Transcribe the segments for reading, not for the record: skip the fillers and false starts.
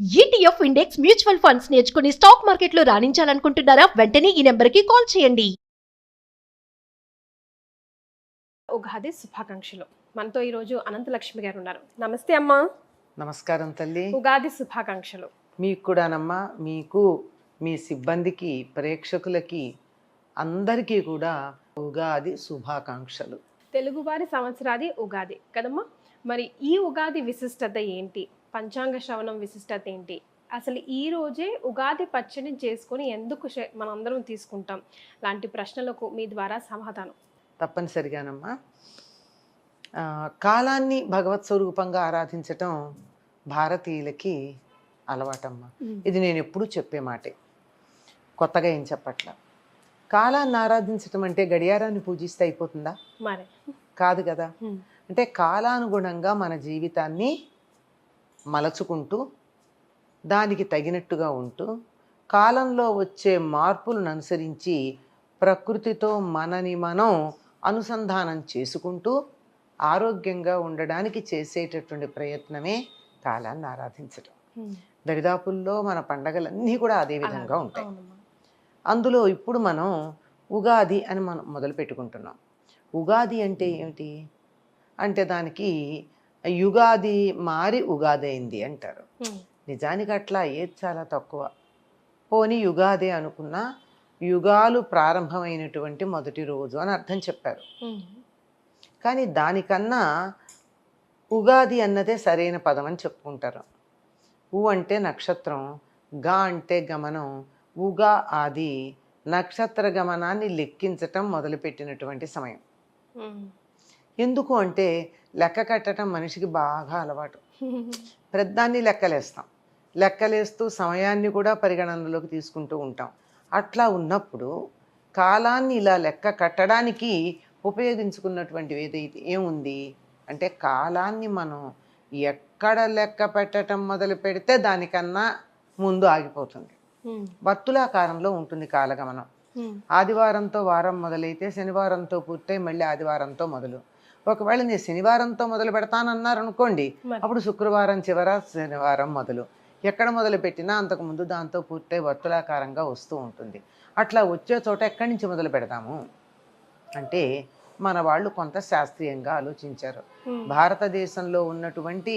ETF index mutual funds నేర్చుకుని stock మార్కెట్లో రాణించాలనుకుంటున్నారా? వెంటనే ఈ నెంబర్కి కాల్ చేయండి. ఉగాది శుభాకాంక్షలు. మనతో ఈరోజు అనంతలక్ష్మి గారు ఉన్నారు. నమస్తే అమ్మా. నమస్కారం తల్లి. ఉగాది శుభాకాంక్షలు. మీకు కూడానమ్మా, మీకు, మీ సిబ్బందికి, ప్రేక్షకులకి అందరికీ కూడా ఉగాది శుభాకాంక్షలు. తెలుగువారి సంవత్సరాది ఉగాది కదమ్మా. మరి ఈ ఉగాది విశిష్టత ఏంటి? పంచాంగ శ్రవణం విశిష్టత ఏంటి? అసలు ఈ రోజే ఉగాది పచ్చడి చేసుకొని ఎందుకు మనందరం తీసుకుంటాం? లాంటి ప్రశ్నలకు మీ ద్వారా సమాధానం. తప్పనిసరిగానమ్మా. కాలాన్ని భగవత్ స్వరూపంగా ఆరాధించటం భారతీయులకి అలవాటమ్మా. ఇది నేను ఎప్పుడూ చెప్పే మాటే, కొత్తగా ఏం చెప్పట్లా. కాలాన్ని ఆరాధించటం అంటే గడియారాన్ని పూజిస్తే అయిపోతుందా? మరి కాదు కదా. అంటే కాలానుగుణంగా మన జీవితాన్ని మలచుకుంటూ, దానికి తగినట్టుగా ఉంటూ, కాలంలో వచ్చే మార్పులను అనుసరించి ప్రకృతితో మనని మనం అనుసంధానం చేసుకుంటూ ఆరోగ్యంగా ఉండడానికి చేసేటటువంటి ప్రయత్నమే కాలాన్ని ఆరాధించటం. దరిదాపుల్లో మన పండగలన్నీ కూడా అదే విధంగా ఉంటాయి. అందులో ఇప్పుడు మనం ఉగాది అని మనం మొదలు పెట్టుకుంటున్నాం. ఉగాది అంటే ఏమిటి అంటే దానికి యుగాది మారి ఉగాది అయింది అంటారు. నిజానికి అట్లా ఏది చాలా తక్కువ. పోనీ యుగాది అనుకున్నా యుగాలు ప్రారంభమైనటువంటి మొదటి రోజు అని అర్థం చెప్పారు. కానీ దానికన్నా ఉగాది అన్నదే సరైన పదం అని చెప్పుకుంటారు. ఉ అంటే నక్షత్రం, గా అంటే గమనం, ఉగా ఆది నక్షత్ర గమనాన్ని లెక్కించటం మొదలుపెట్టినటువంటి సమయం. ఎందుకు అంటే లెక్క కట్టడం మనిషికి బాగా అలవాటు. ప్రతిదాన్ని లెక్కలేస్తాం, లెక్కలేస్తూ సమయాన్ని కూడా పరిగణనలోకి తీసుకుంటూ ఉంటాం. అట్లా ఉన్నప్పుడు కాలాన్ని ఇలా లెక్క కట్టడానికి ఉపయోగించుకున్నటువంటివి ఏదైతే ఏముంది అంటే కాలాన్ని మనం ఎక్కడ లెక్క పెట్టడం మొదలు పెడితే దానికన్నా ముందు ఆగిపోతుంది. వర్తులాకారంలో ఉంటుంది కాలగమనం. ఆదివారంతో వారం మొదలైతే శనివారంతో పూర్తయి మళ్ళీ ఆదివారంతో మొదలు. ఒకవేళ నేను శనివారంతో మొదలు పెడతానన్నారు అనుకోండి, అప్పుడు శుక్రవారం చివర శనివారం మొదలు. ఎక్కడ మొదలు పెట్టినా అంతకుముందు దాంతో పూర్తయి వర్తులాకారంగా వస్తూ ఉంటుంది. అట్లా వచ్చే చోట ఎక్కడి నుంచి మొదలు పెడతాము అంటే మన వాళ్ళు కొంత శాస్త్రీయంగా ఆలోచించారు. భారతదేశంలో ఉన్నటువంటి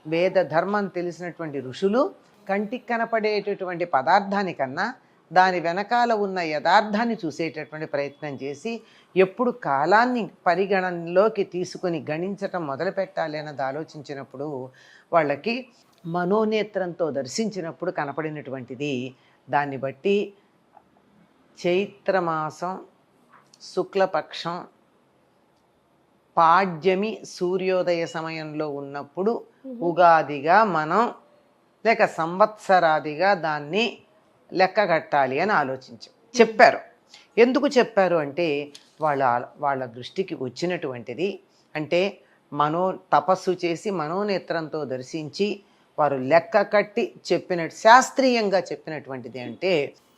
వేద ధర్మం తెలిసినటువంటి ఋషులు కంటికి కనపడేటటువంటి పదార్థానికన్నా దాని వెనకాల ఉన్న యథార్థాన్ని చూసేటటువంటి ప్రయత్నం చేసి ఎప్పుడు కాలాన్ని పరిగణనలోకి తీసుకుని గణించటం మొదలు పెట్టాలి అన్నది ఆలోచించినప్పుడు వాళ్ళకి మనోనేత్రంతో దర్శించినప్పుడు కనపడినటువంటిది. దాన్ని బట్టి చైత్రమాసం శుక్లపక్షం పాడ్యమి సూర్యోదయ సమయంలో ఉన్నప్పుడు ఉగాదిగా మనం లేక సంవత్సరాదిగా దాన్ని లెక్క కట్టాలి అని చెప్పారు. ఎందుకు చెప్పారు అంటే వాళ్ళ దృష్టికి వచ్చినటువంటిది. అంటే తపస్సు చేసి మనోనేత్రంతో దర్శించి వారు లెక్క కట్టి శాస్త్రీయంగా చెప్పినటువంటిది. అంటే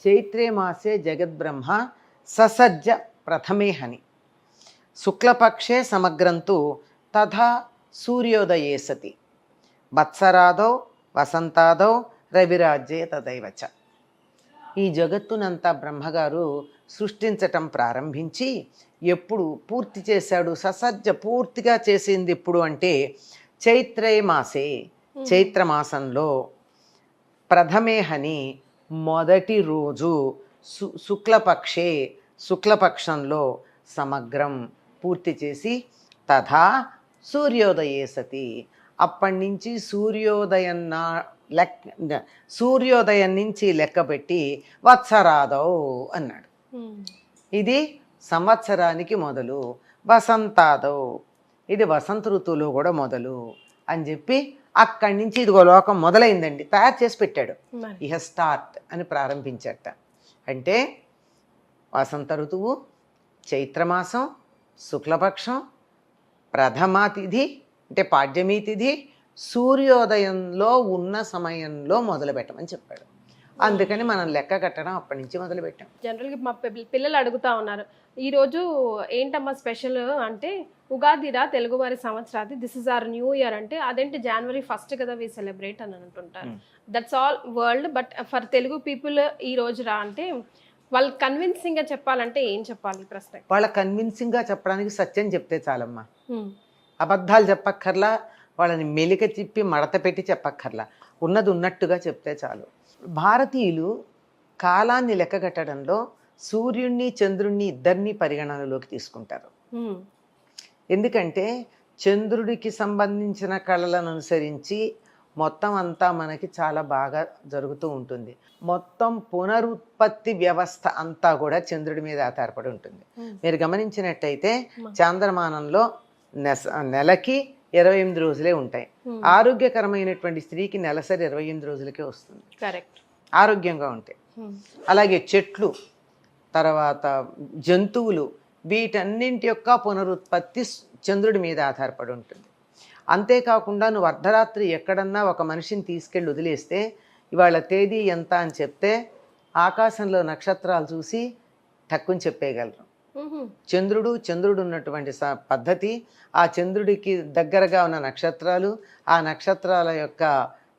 చైత్రే మాసే జగద్బ్రహ్మ ససజ్జ ప్రథమే హని శుక్లపక్షే సమగ్రంతు తథా సూర్యోదయే సతి వత్సరాదౌ వసంతాదౌ రవిరాజ్యే తదైవచ. ఈ జగత్తునంతా బ్రహ్మగారు సృష్టించటం ప్రారంభించి ఎప్పుడు పూర్తి చేశాడు? ససజ్జ పూర్తిగా చేసింది ఎప్పుడు అంటే చైత్రే మాసే, చైత్రమాసంలో ప్రథమే హని మొదటి రోజు శుక్లపక్షే శుక్లపక్షంలో సమగ్రం పూర్తి చేసి తథా సూర్యోదయే సతి అప్పటి నుంచి సూర్యోదయం నుంచి లెక్కపెట్టి వత్సరాదౌ అన్నాడు. ఇది సంవత్సరానికి మొదలు. వసంతాదౌ ఇది వసంత ఋతువులో కూడా మొదలు అని చెప్పి అక్కడి నుంచి ఇదిగో లోకం మొదలైందండి తయారు చేసి పెట్టాడు. ఇహ స్టార్ట్ అని ప్రారంభించట. అంటే వసంత ఋతువు, చైత్రమాసం, శుక్లపక్షం, ప్రథమా తిథి అంటే పాడ్యమీ తిథి, సూర్యోదయంలో ఉన్న సమయంలో మొదలు పెట్టమని చెప్పాడు. అందుకని మనం లెక్క కట్టడం అప్పటి నుంచి మొదలు పెట్టాం. జనరల్గా మా పిల్లలు అడుగుతా ఉన్నారు, ఈరోజు ఏంటమ్మా స్పెషల్ అంటే, ఉగాదిరా తెలుగువారి సంవత్సరాది, this is our new year అంటే, అదేంటి January 1st కదా వి సెలబ్రేట్ అని అంటుంటారు. That's all world, but for Telugu people ఈ రోజు రా అంటే వాళ్ళు కన్విన్సింగ్ గా చెప్పాలంటే ఏం చెప్పాలి ఈ ప్రశ్న? వాళ్ళ కన్విన్సింగ్ గా చెప్పడానికి సత్యం చెప్తే చాలమ్మా. అబద్ధాలు చెప్పక్కర్లా, వాళ్ళని మెలిక తిప్పి మడత పెట్టి చెప్పక్కర్లా, ఉన్నది ఉన్నట్టుగా చెప్తే చాలు. భారతీయులు కాలాన్ని లెక్క కట్టడంలో సూర్యుణ్ణి చంద్రుణ్ణి ఇద్దరిని పరిగణనలోకి తీసుకుంటారు. ఎందుకంటే చంద్రుడికి సంబంధించిన కళలను అనుసరించి మొత్తం అంతా మనకి చాలా బాగా జరుగుతూ ఉంటుంది. మొత్తం పునరుత్పత్తి వ్యవస్థ అంతా కూడా చంద్రుడి మీద ఆధారపడి ఉంటుంది. మీరు గమనించినట్టయితే చాంద్రమానంలో నెలకి 28 రోజులే ఉంటాయి. ఆరోగ్యకరమైనటువంటి స్త్రీకి నెలసరి 28 రోజులకే వస్తుంది, కరెక్ట్, ఆరోగ్యంగా ఉంటాయి. అలాగే చెట్లు, తర్వాత జంతువులు, వీటన్నింటి యొక్క పునరుత్పత్తి చంద్రుడి మీద ఆధారపడి ఉంటుంది. అంతేకాకుండా నువ్వు అర్ధరాత్రి ఎక్కడన్నా ఒక మనిషిని తీసుకెళ్ళి వదిలేస్తే ఇవాళ తేదీ ఎంత అని చెప్తే ఆకాశంలో నక్షత్రాలు చూసి తక్కువ చెప్పేయగలరు. చంద్రుడు ఉన్నటువంటి పద్ధతి, ఆ చంద్రుడికి దగ్గరగా ఉన్న నక్షత్రాలు, ఆ నక్షత్రాల యొక్క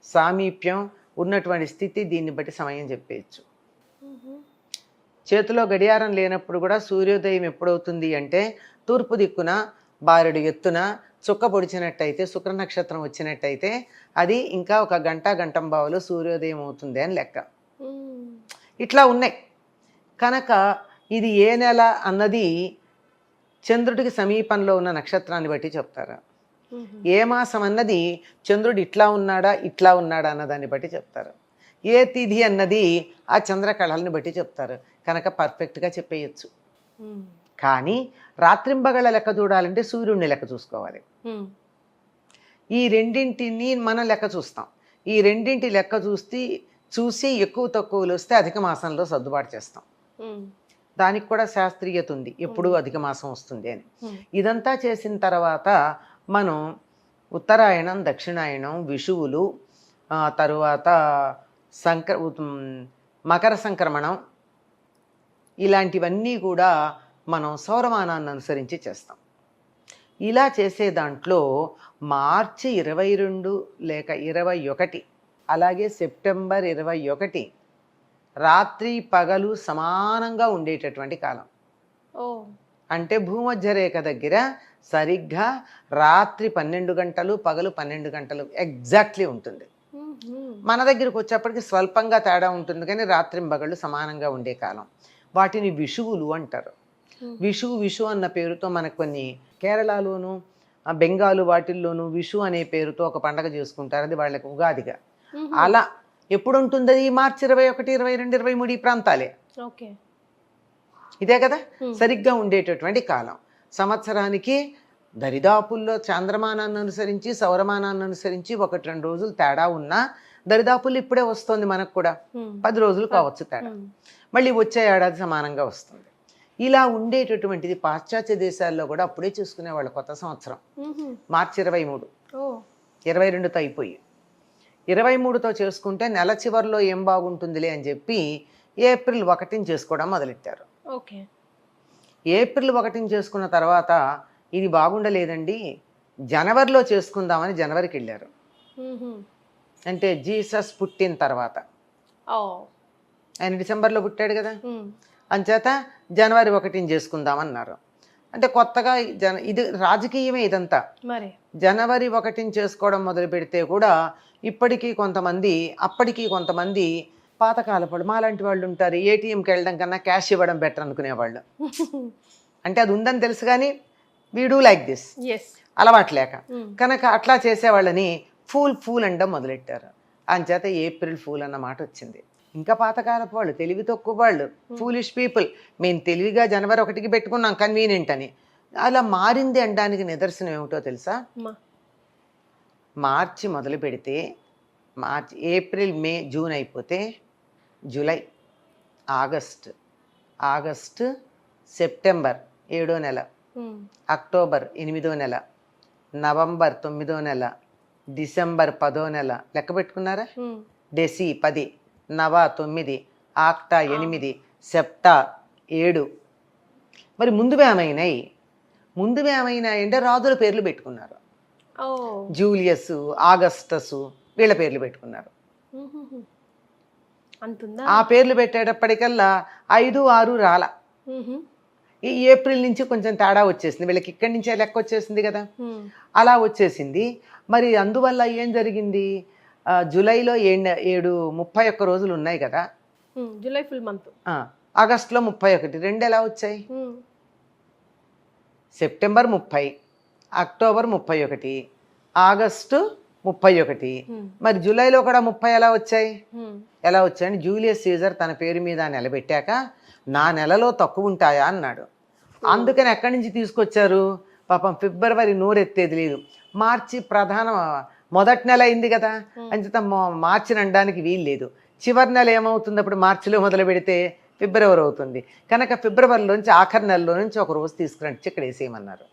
సామీప్యం, ఉన్నటువంటి స్థితి, దీన్ని బట్టి సమయం చెప్పేయచ్చు. చేతిలో గడియారం లేనప్పుడు కూడా సూర్యోదయం ఎప్పుడవుతుంది అంటే తూర్పు దిక్కున బారెడు ఎత్తున చుక్క పొడిచినట్టయితే, శుక్ర నక్షత్రం వచ్చినట్టయితే అది ఇంకా ఒక గంటంబావులో సూర్యోదయం అవుతుంది అని లెక్క. ఇట్లా ఉన్నాయి కనుక ఇది ఏ నెల అన్నది చంద్రుడికి సమీపంలో ఉన్న నక్షత్రాన్ని బట్టి చెప్తారు. ఏ మాసం అన్నది చంద్రుడు ఇట్లా ఉన్నాడా అన్నదాన్ని బట్టి చెప్తారు. ఏ తిథి అన్నది ఆ చంద్రకళల్ని బట్టి చెప్తారు. కనుక పర్ఫెక్ట్గా చెప్పేయచ్చు. కానీ రాత్రింబగళ్ళ లెక్క చూడాలంటే సూర్యుడిని లెక్క చూసుకోవాలి. ఈ రెండింటిని మనం లెక్క చూస్తాం. ఈ రెండింటి లెక్క చూసి ఎక్కువ తక్కువలు వస్తే అధిక మాసంలో సర్దుబాటు చేస్తాం. దానికి కూడా శాస్త్రీయత ఉంది, ఎప్పుడు అధిక మాసం వస్తుంది అని. ఇదంతా చేసిన తర్వాత మనం ఉత్తరాయణం, దక్షిణాయనం, విషువులు, తరువాత మకర సంక్రమణం, ఇలాంటివన్నీ కూడా మనం సౌరమానాన్ని అనుసరించి చేస్తాం. ఇలా చేసే దాంట్లో మార్చి 22 లేక 21, అలాగే సెప్టెంబర్ 21 రాత్రి పగలు సమానంగా ఉండేటటువంటి కాలం. అంటే భూమధ్య రేఖ దగ్గర సరిగ్గా రాత్రి 12 గంటలు, పగలు 12 గంటలు ఎగ్జాక్ట్లీ ఉంటుంది. మన దగ్గరకు వచ్చేప్పటికి స్వల్పంగా తేడా ఉంటుంది, కానీ రాత్రింబగళ్ళు సమానంగా ఉండే కాలం. వాటిని విషువులు అంటారు. విషు అన్న పేరుతో మనకు కొన్ని కేరళలోను, బెంగాలు వాటిల్లోనూ విషు అనే పేరుతో ఒక పండగ చేసుకుంటారు. అది వాళ్ళకి ఉగాదిగా. అలా ఎప్పుడు ఉంటుంది? అది మార్చి 21, 22, 23 ఈ ప్రాంతాలే. ఇదే కదా సరిగ్గా ఉండేటటువంటి కాలం. సంవత్సరానికి దరిదాపుల్లో చంద్రమానాన్ని అనుసరించి, సౌరమానాన్ని అనుసరించి 1-2 రోజులు తేడా ఉన్నా దరిదాపుల్లో ఇప్పుడే వస్తుంది. మనకు కూడా 10 రోజులు కావచ్చు తేడా, మళ్ళీ వచ్చే ఏడాది సమానంగా వస్తుంది. ఇలా ఉండేటటువంటిది పాశ్చాత్య దేశాల్లో కూడా అప్పుడే చేసుకునేవాళ్ళు. కొత్త సంవత్సరం మార్చి 23, 22తో అయిపోయి 23తో చేసుకుంటే నెల చివరిలో ఏం బాగుంటుందిలే అని చెప్పి ఏప్రిల్ 1 చేసుకోవడం మొదలెట్టారు. ఏప్రిల్ 1 చేసుకున్న తర్వాత ఇది బాగుండలేదండి, జనవరిలో చేసుకుందామని జనవరికి వెళ్ళారు. అంటే జీసస్ పుట్టిన తర్వాత, ఆయన డిసెంబర్లో పుట్టాడు కదా, అంచేత జనవరి 1 చేసుకుందామన్నారు. అంటే కొత్తగా ఇది రాజకీయమే ఇదంతా. జనవరి 1 చేసుకోవడం మొదలు పెడితే కూడా ఇప్పటికీ కొంతమంది, అప్పటికీ కొంతమంది పాతకాలపడు మాలాంటి వాళ్ళు ఉంటారు, ఏటీఎంకి వెళ్ళడం కన్నా క్యాష్ ఇవ్వడం బెటర్ అనుకునేవాళ్ళు. అంటే అది ఉందని తెలుసు కానీ వీ డూ లైక్ దిస్, అలవాటు లేక కనుక అట్లా చేసేవాళ్ళని ఫూల్ అనడం మొదలెట్టారు. అంచేత ఏప్రిల్ ఫూల్ అన్న మాట వచ్చింది. ఇంకా పాతకాలపు వాళ్ళు, తెలివి తక్కువ వాళ్ళు, ఫూలిష్ పీపుల్, మేము తెలివిగా జనవరి 1 పెట్టుకున్నాం కన్వీనియంట్ అని. అలా మారింది అనడానికి నిదర్శనం ఏమిటో తెలుసా? మార్చి మొదలు పెడితే ఏప్రిల్, మే, జూన్ అయిపోతే జూలై, ఆగస్టు, సెప్టెంబర్ 7వ నెల, అక్టోబర్ 8వ నెల, నవంబర్ 9వ నెల, డిసెంబర్ 10వ నెల. లెక్క పెట్టుకున్నారా? డెసి 10, నవ 9, ఆక్ట 8, సెప్ట 7. మరి ముందువేమైనాయి అంటే రాజుల పేర్లు పెట్టుకున్నారు. ఓ జూలియస్, ఆగస్టస్ వీళ్ళ పేర్లు పెట్టుకున్నారు. అంతుందా? ఆ పేర్లు పెట్టేటప్పటికల్లా 5, 6 రాల. ఈ ఏప్రిల్ నుంచి కొంచెం తేడా వచ్చేసింది, వీళ్ళకి ఇక్కడి నుంచే లెక్క వచ్చేసింది కదా, అలా వచ్చేసింది. మరి అందువల్ల ఏం జరిగింది, జూలైలో 31 రోజులు ఉన్నాయి కదా, జూలై ఫుల్ మంత్, ఆగస్టులో 31, 2 ఎలా వచ్చాయి? సెప్టెంబర్ 30, అక్టోబర్ 31, ఆగస్టు 31, మరి జూలైలో కూడా 30 ఎలా వచ్చాయి? ఎలా వచ్చాయని జూలియస్ సీజర్ తన పేరు మీద నిలబెట్టాక నా నెలలో తక్కువ ఉంటాయా అన్నాడు. అందుకని ఎక్కడి నుంచి తీసుకొచ్చారు పాపం, ఫిబ్రవరి నోరెత్తేది లేదు, మార్చి మొదటి నెల అయింది కదా, అంచేత మార్చిని అనడానికి వీలు లేదు. చివరి నెల ఏమవుతుంది, అప్పుడు మార్చిలో మొదలు పెడితే ఫిబ్రవరి అవుతుంది కనుక ఫిబ్రవరిలోంచి ఆఖరి నెలలో నుంచి ఒక రోజు తీసుకురండి ఇక్కడ వేసేయమన్నారు.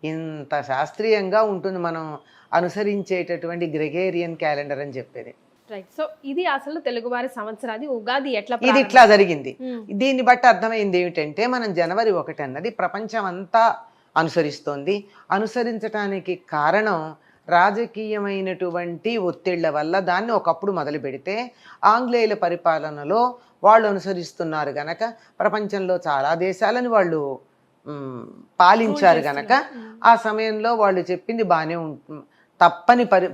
ఇంత శాస్త్రీయంగా ఉంటుంది మనం అనుసరించేటటువంటి గ్రెగేరియన్ క్యాలెండర్ అని చెప్పేది. రైట్. సో ఇది అసలు తెలుగువారి సంవత్సరాది ఉగాది ఎట్లా ఇది ఇట్లా జరిగింది. దీన్ని బట్టి అర్థమైంది ఏమిటంటే మనం జనవరి 1 అన్నది ప్రపంచం అంతా అనుసరిస్తోంది. అనుసరించటానికి కారణం రాజకీయమైనటువంటి ఒత్తిళ్ల వల్ల దాన్ని ఒకప్పుడు మొదలు పెడితే ఆంగ్లేయుల పరిపాలనలో వాళ్ళు అనుసరిస్తున్నారు గనక ప్రపంచంలో చాలా దేశాలని వాళ్ళు పాలించారు గనక ఆ సమయంలో వాళ్ళు చెప్పింది బాగానే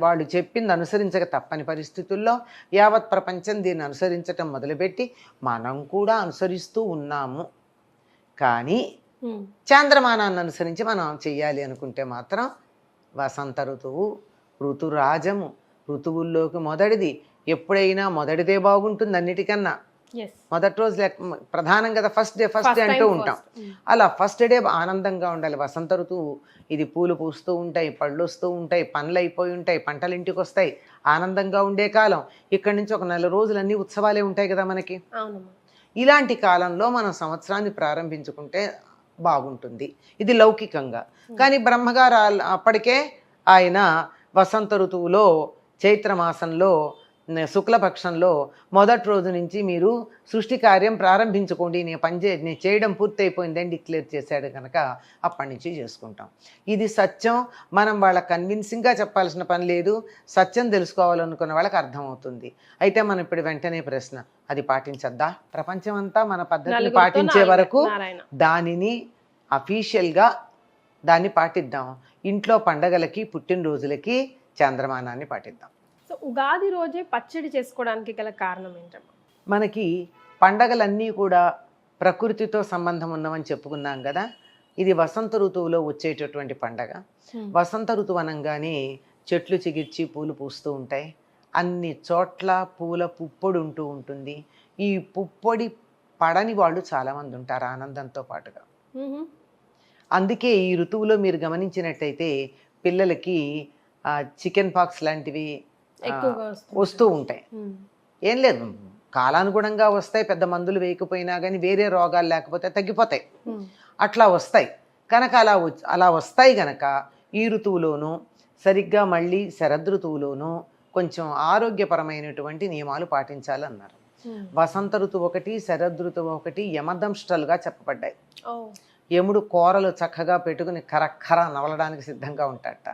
వాళ్ళు చెప్పింది అనుసరించక తప్పని పరిస్థితుల్లో యావత్ ప్రపంచం దీన్ని అనుసరించటం మొదలుపెట్టి మనం కూడా అనుసరిస్తూ ఉన్నాము. కానీ చాంద్రమానాన్ని అనుసరించి మనం చెయ్యాలి అనుకుంటే మాత్రం వసంత ఋతువు, ఋతురాజము, ఋతువుల్లోకి మొదటిది, ఎప్పుడైనా మొదటిదే బాగుంటుంది అన్నిటికన్నా. మొదటి రోజు ప్రధానం కదా, ఫస్ట్ డే అంటూ ఉంటాం. అలా ఫస్ట్ డే ఆనందంగా ఉండాలి. వసంత ఋతువు, ఇది పూలు పూస్తూ ఉంటాయి, పళ్ళు వస్తూ ఉంటాయి, పనులు అయిపోయి ఉంటాయి, పంటలు ఇంటికి వస్తాయి, ఆనందంగా ఉండే కాలం. ఇక్కడి నుంచి ఒక 4 రోజులు అన్ని ఉత్సవాలే ఉంటాయి కదా మనకి. ఇలాంటి కాలంలో మనం సంవత్సరాన్ని ప్రారంభించుకుంటే బాగుంటుంది. ఇది లౌకికంగా. కానీ బ్రహ్మగారు అప్పటికే ఆయన వసంత ఋతువులో చైత్రమాసంలో శుక్లపక్షంలో మొదటి రోజు నుంచి మీరు సృష్టి కార్యం ప్రారంభించుకోండి, నేను చేయడం పూర్తయిపోయిందని డిక్లేర్ చేశాడు కనుక అప్పటి నుంచి చేసుకుంటాం. ఇది సత్యం. మనం వాళ్ళకి కన్విన్సింగ్గా చెప్పాల్సిన పని లేదు. సత్యం తెలుసుకోవాలనుకున్న వాళ్ళకి అర్థమవుతుంది. అయితే మనం ఇప్పుడు వెంటనే ప్రశ్న, అది పాటించద్దా? ప్రపంచం అంతా మన పద్ధతిని పాటించే వరకు దానిని అఫీషియల్గా దాన్ని పాటిద్దాం. ఇంట్లో పండగలకి, పుట్టినరోజులకి చంద్రమానాన్ని పాటిద్దాం. సో ఉగాది రోజే పచ్చడి చేసుకోవడానికి గల కారణం ఏంటమ్మా? మనకి పండగలన్నీ కూడా ప్రకృతితో సంబంధం ఉన్నవని చెప్పుకున్నాం కదా. ఇది వసంత ఋతువులో వచ్చేటటువంటి పండగ. వసంత ఋతువు అనగానే చెట్లు చిగిర్చి పూలు పూస్తూ ఉంటాయి. అన్ని చోట్ల పూల పుప్పొడి ఉంటూ ఉంటుంది. ఈ పుప్పొడి పడని వాళ్ళు చాలామంది ఉంటారు ఆనందంతో పాటుగా. అందుకే ఈ ఋతువులో మీరు గమనించినట్టయితే పిల్లలకి చికెన్ పాక్స్ లాంటివి వస్తూ ఉంటాయి. ఏం లేదు, కాలానుగుణంగా వస్తాయి. పెద్ద మందులు వేయకపోయినా కానీ వేరే రోగాలు లేకపోతే తగ్గిపోతాయి, అట్లా వస్తాయి కనుక అలా వస్తాయి కనుక ఈ ఋతువులోనూ సరిగ్గా మళ్ళీ శరదృతువులోనూ కొంచెం ఆరోగ్యపరమైనటువంటి నియమాలు పాటించాలన్నారు. వసంత ఋతువు ఒకటి, శరదృతువు ఒకటి యమదంష్ట్రలుగా చెప్పబడ్డాయి. యముడు కూరలు చక్కగా పెట్టుకుని కరక్కర నవలడానికి సిద్ధంగా ఉంటాడట.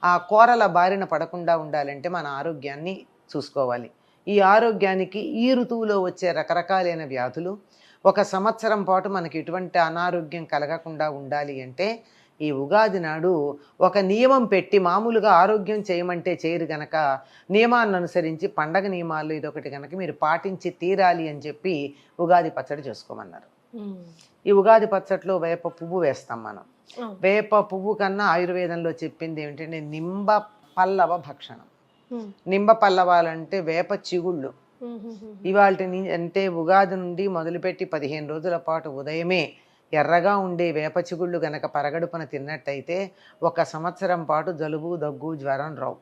ఆ కూరల బారిన పడకుండా ఉండాలంటే మన ఆరోగ్యాన్ని చూసుకోవాలి. ఈ ఆరోగ్యానికి ఈ ఋతువులో వచ్చే రకరకాలైన వ్యాధులు, ఒక సంవత్సరం పాటు మనకి ఎటువంటి అనారోగ్యం కలగకుండా ఉండాలి అంటే ఈ ఉగాది నాడు ఒక నియమం పెట్టి, మామూలుగా ఆరోగ్యం చేయమంటే చేయరు గనక నియమాన్ని అనుసరించి పండగ నియమాలు ఇదొకటి కనుక మీరు పాటించి తీరాలి అని చెప్పి ఉగాది పచ్చడి చేసుకోమన్నారు. ఈ ఉగాది పచ్చడిలో వేప పువ్వు వేస్తాం మనం. వేప పువ్వు కన్నా ఆయుర్వేదంలో చెప్పింది ఏమిటంటే నింబ పల్లవ భక్షణం. నింబ పల్లవాలంటే వేప చిగుళ్ళు. ఇవాళ అంటే ఉగాది నుండి మొదలుపెట్టి 15 రోజుల పాటు ఉదయమే ఎర్రగా ఉండే వేప చిగుళ్ళు గనక పరగడుపున తిన్నట్టయితే 1 సంవత్సరం పాటు జలుబు, దగ్గు, జ్వరం రావు.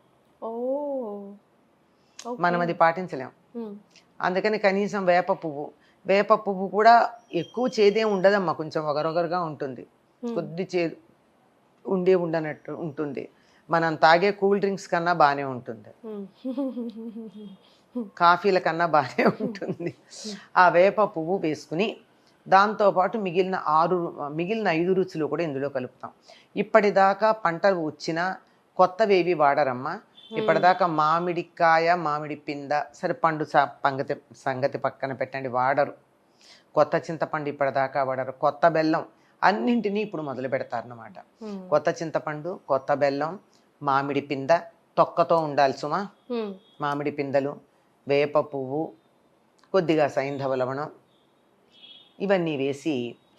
మనం అది పాటించలేం. అందుకని కనీసం వేప పువ్వు కూడా ఎక్కువ చేదే ఉండదమ్మా, కొంచెం ఒగరొగరుగా ఉంటుంది, కొద్ది చేదు ఉండనట్టు ఉంటుంది. మనం తాగే కూల్ డ్రింక్స్ కన్నా బాగానే ఉంటుంది, కాఫీల కన్నా బాగానే ఉంటుంది. ఆ వేప పువ్వు వేసుకుని దాంతోపాటు మిగిలిన 5 రుచులు కూడా ఇందులో కలుపుతాం. ఇప్పటిదాకా పంటలు వచ్చినా కొత్తవేవి వాడరమ్మా. ఇప్పటిదాకా మామిడికాయ, మామిడి పింద, సరే పండు సంగతి పక్కన పెట్టండి, వాడరు. కొత్త చింతపండు ఇప్పటిదాకా వాడరు. కొత్త బెల్లం అన్నింటినీ ఇప్పుడు మొదలు పెడతారన్నమాట. కొత్త చింతపండు, కొత్త బెల్లం, మామిడి పింద, తొక్కతో ఉండాలి సుమా. మామిడి పిందలు, వేప పువ్వు, కొద్దిగా సైంధవ లవణం, ఇవన్నీ వేసి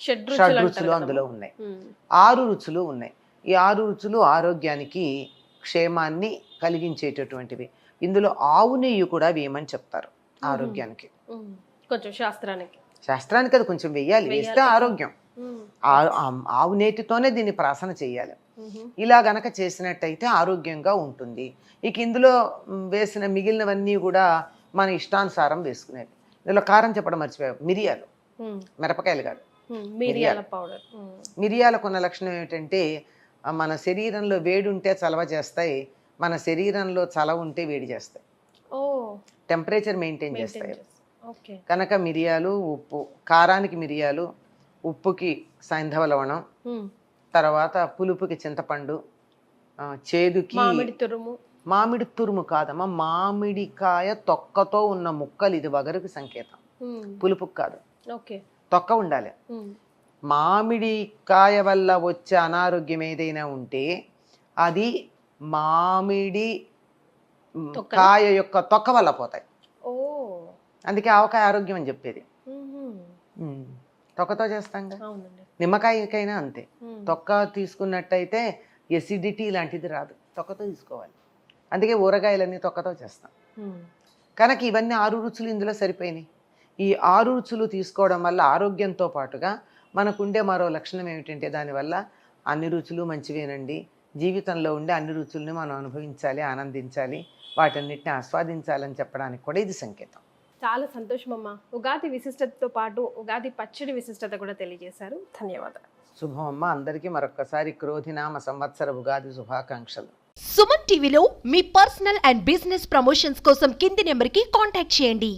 షడ్రుచులు అందులో ఉన్నాయి. 6 రుచులు ఉన్నాయి. ఈ 6 రుచులు ఆరోగ్యానికి, క్షేమాన్ని కలిగించేటటువంటివి. ఇందులో ఆవు నెయ్యి కూడా వేయమని చెప్తారు ఆరోగ్యానికి. కొంచెం శాస్త్రానికి అది కొంచెం వేయాలి, వేస్తే ఆరోగ్యం. ఆవు నేతితోనే దీన్ని ప్రాసన చేయాలి. ఇలా గనక చేసినట్టయితే ఆరోగ్యంగా ఉంటుంది. ఇక ఇందులో వేసిన మిగిలినవన్నీ కూడా మన ఇష్టానుసారం వేసుకునేది. ఇందులో కారం చెప్పడం మర్చిపోయాం, మిరియాలు, మిరపకాయలు కాదు, మిరియాల పౌడర్. మిరియాలకు ఉన్న లక్షణం ఏమిటంటే మన శరీరంలో వేడి ఉంటే చలవ చేస్తాయి, మన శరీరంలో చలవ ఉంటే వేడి చేస్తాయి, టెంపరేచర్ మెయింటైన్ చేస్తాయి. కనుక మిరియాలు, ఉప్పు, కారానికి మిరియాలు, ఉప్పుకి సైంధవ లవణం, తర్వాత పులుపుకి చింతపండు, చేదుకి మామిడి తురుము కాదమ్మా, మామిడికాయ తొక్కతో ఉన్న ముక్కలు. ఇది వగరుకి సంకేతం, పులుపుకి కాదు. తొక్క ఉండాలి. మామిడికాయ వల్ల వచ్చే అనారోగ్యం ఏదైనా ఉంటే అది మామిడి కాయ యొక్క తొక్క వల్ల పోతాయి. అందుకే ఆవకాయ ఆరోగ్యం అని చెప్పేది. తొక్కతో చేస్తాం కదా. నిమ్మకాయకైనా అంతే, తొక్క తీసుకున్నట్టయితే ఎసిడిటీ లాంటిది రాదు, తొక్కతో తీసుకోవాలి. అందుకే ఊరగాయలన్నీ తొక్కతో చేస్తాం. కనుక ఇవన్నీ 6 రుచులు ఇందులో సరిపోయినాయి. ఈ 6 రుచులు తీసుకోవడం వల్ల ఆరోగ్యంతో పాటుగా మనకుండే మరో లక్షణం ఏమిటంటే దానివల్ల అన్ని రుచులు మంచివేనండి, జీవితంలో ఉండే అన్ని రుచుల్ని మనం అనుభవించాలి, ఆనందించాలి, వాటన్నిటిని ఆస్వాదించాలని చెప్పడానికి కూడా ఇది సంకేతం. చాలా సంతోషం అమ్మా. ఉగాది విశిష్టతతో పాటు ఉగాది పచ్చడి విశిష్టత కూడా తెలియజేశారు. ధన్యవాదాలు. శుభం అమ్మ. అందరికీ మరొక్కసారి క్రోధినామ సంవత్సర ఉగాది శుభాకాంక్షలు. సుమన్ టీవీలో మీ పర్సనల్ అండ్ బిజినెస్ ప్రమోషన్స్ కోసం కింది నెంబర్కి కాంటాక్ట్ చేయండి.